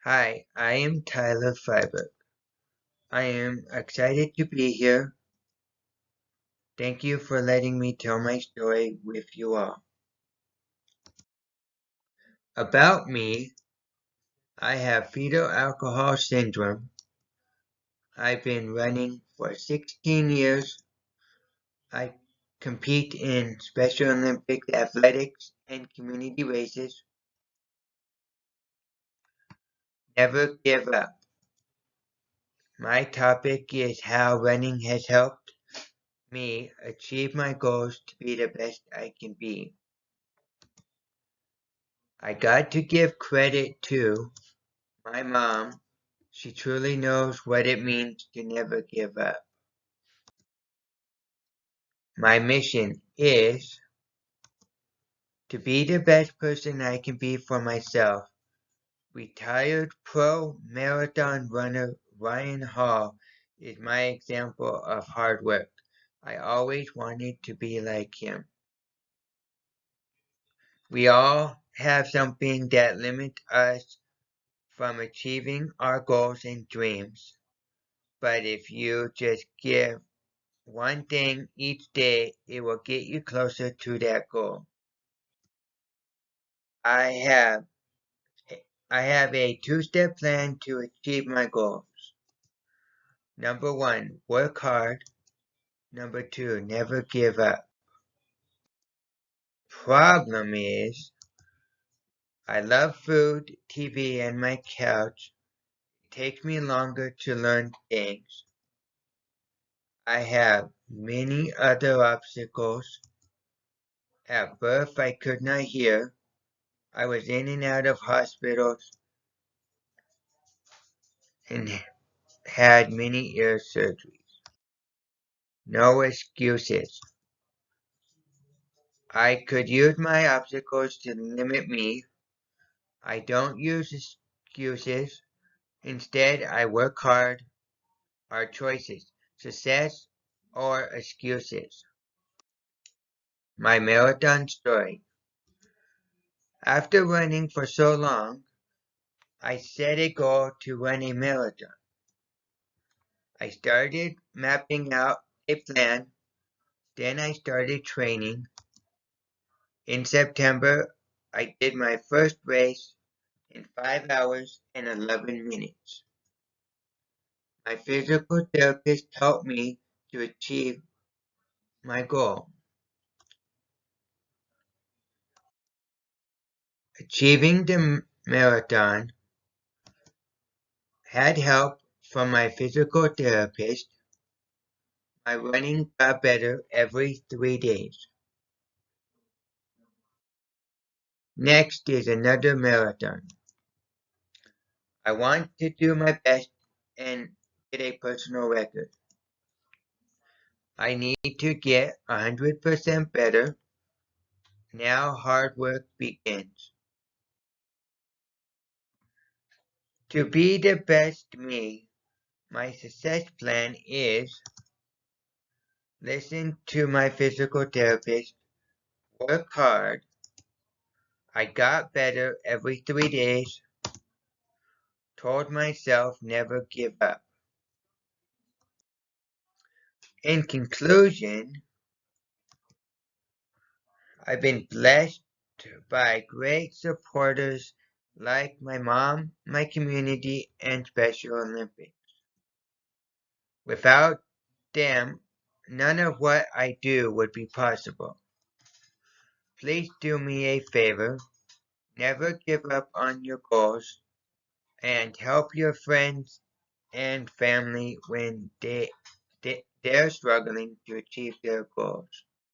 Hi, I am Tyler Freiberg. I am excited to be here. Thank you for letting me tell my story with you all. About me, I have fetal alcohol syndrome. I've been running for 16 years. I compete in Special Olympics athletics and community races. Never give up. My topic is how running has helped me achieve my goals to be the best I can be. I got to give credit to my mom. She truly knows what it means to never give up. My mission is to be the best person I can be for myself. Retired pro marathon runner Ryan Hall is my example of hard work. I always wanted to be like him. We all have something that limits us from achieving our goals and dreams. But if you just give one thing each day, it will get you closer to that goal. I have I have a two-step plan to achieve my goals. Number one, work hard. Number two, never give up. Problem is, I love food, TV, and my couch. It takes me longer to learn things. I have many other obstacles. At birth, I could not hear. I was in and out of hospitals and had many ear surgeries. No excuses. I could use my obstacles to limit me. I don't use excuses. Instead, I work hard. Our choices, success or excuses. My marathon story. After running for so long, I set a goal to run a marathon. I started mapping out a plan. Then I started training. In September, I did my first race in 5 hours and 11 minutes. My physical therapist helped me to achieve my goal. Achieving the marathon had help from my physical therapist. My running got better every 3 days. Next is another marathon. I want to do my best and get a personal record. I need to get 100% better. Now hard work begins. To be the best me, my success plan is listen to my physical therapist, work hard. I got better every 3 days. Told myself never give up. In conclusion, I've been blessed by great supporters like my mom, my community, and Special Olympics. Without them, none of what I do would be possible. Please do me a favor, never give up on your goals, and help your friends and family when they're struggling to achieve their goals.